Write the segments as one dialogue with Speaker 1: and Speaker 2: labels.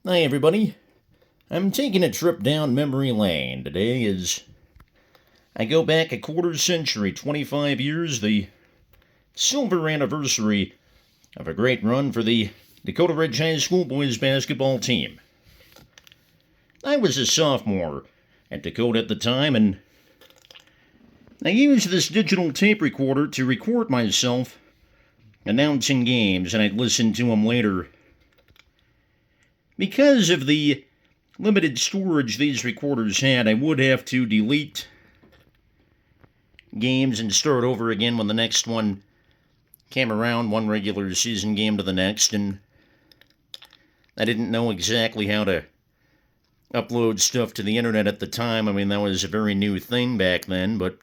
Speaker 1: Hi, everybody. I'm taking a trip down memory lane today as I go back a quarter century, 25 years, the silver anniversary of a great run for the Dakota Ridge High School boys basketball team. I was a sophomore at Dakota at the time, and I used this digital tape recorder to record myself announcing games, and I'd listen to them later. Because of the limited storage these recorders had, I would have to delete games and start over again when the next one came around, one regular season game to the next, and I didn't know exactly how to upload stuff to the internet at the time. I mean, that was a very new thing back then, but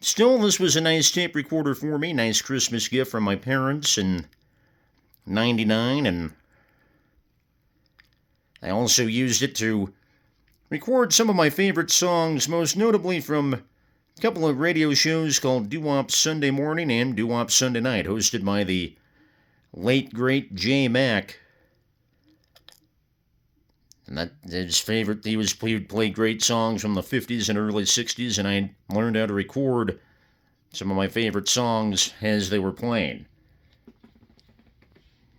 Speaker 1: still, this was a nice tape recorder for me, nice Christmas gift from my parents in '99, and I also used it to record some of my favorite songs, most notably from a couple of radio shows called Doo-Wop Sunday Morning and Doo-Wop Sunday Night, hosted by the late, great J. Mack. And that his favorite, he would play great songs from the 50s and early 60s, and I learned how to record some of my favorite songs as they were playing.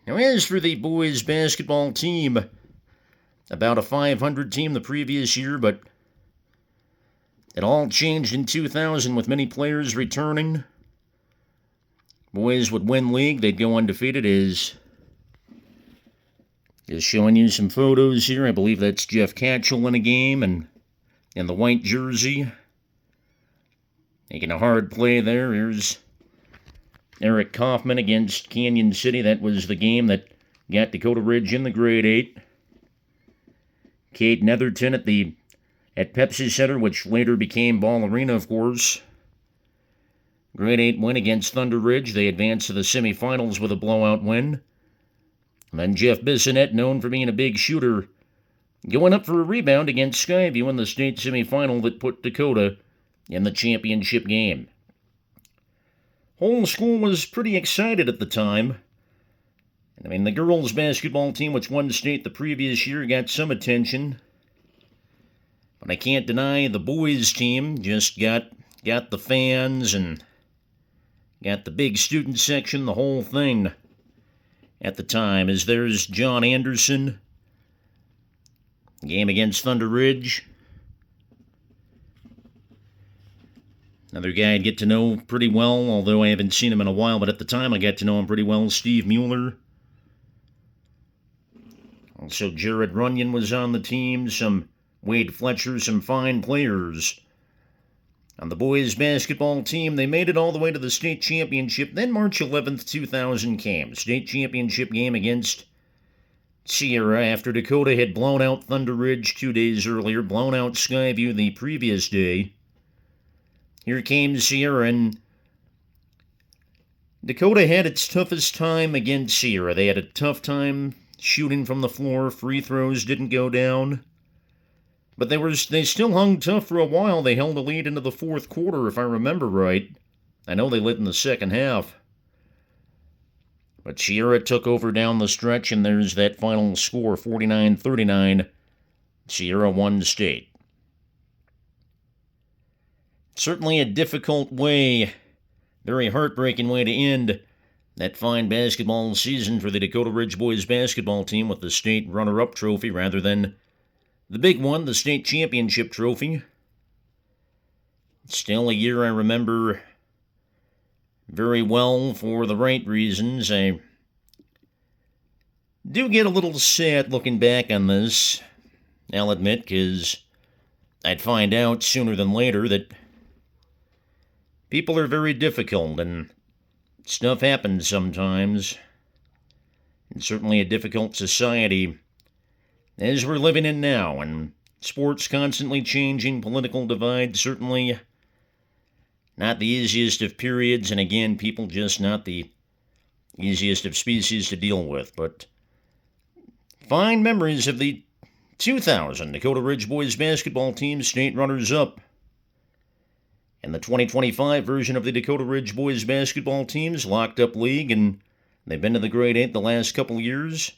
Speaker 1: Now, as for the boys' basketball team, about a 500 team the previous year, but it all changed in 2000 with many players returning. Boys would win league, they'd go undefeated. Is showing you some photos here. I believe that's Jeff Catchell in a game and in the white jersey. Making a hard play there. Here's Eric Kaufman against Canyon City. That was the game that got Dakota Ridge in the grade 8. Kate Netherton at Pepsi Center, which later became Ball Arena, of course. Grade 8 win against Thunder Ridge. They advanced to the semifinals with a blowout win. And then Jeff Bissonette, known for being a big shooter, going up for a rebound against Skyview in the state semifinal that put Dakota in the championship game. Whole school was pretty excited at the time. I mean, the girls' basketball team, which won state the previous year, got some attention. But I can't deny the boys' team just got the fans and got the big student section, the whole thing at the time. As there's John Anderson, game against Thunder Ridge. Another guy I'd get to know pretty well, although I haven't seen him in a while, but at the time I got to know him pretty well, Steve Mueller. Also, Jared Runyon was on the team, some Wade Fletcher, some fine players. On the boys' basketball team, they made it all the way to the state championship. Then March 11th, 2000 came. State championship game against Sierra after Dakota had blown out Thunder Ridge 2 days earlier, blown out Skyview the previous day. Here came Sierra, and Dakota had its toughest time against Sierra. They had a tough time shooting from the floor. Free throws didn't go down. But they still hung tough for a while. They held a lead into the fourth quarter, if I remember right. I know they lit in the second half. But Sierra took over down the stretch, and there's that final score, 49-39. Sierra won state. Certainly a difficult way, very heartbreaking way to end that fine basketball season for the Dakota Ridge boys basketball team with the state runner-up trophy rather than the big one, the state championship trophy. Still a year I remember very well for the right reasons. I do get a little sad looking back on this, I'll admit, because I'd find out sooner than later that people are very difficult and stuff happens sometimes. It's certainly a difficult society as we're living in now, and sports constantly changing, political divide certainly not the easiest of periods, and again, people just not the easiest of species to deal with. But fine memories of the 2000 Dakota Ridge boys basketball team, state runners-up. And the 2025 version of the Dakota Ridge boys basketball team's locked up league, and they've been to the grade 8 the last couple years.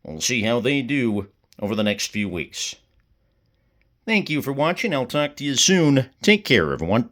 Speaker 1: We'll see how they do over the next few weeks. Thank you for watching. I'll talk to you soon. Take care, everyone.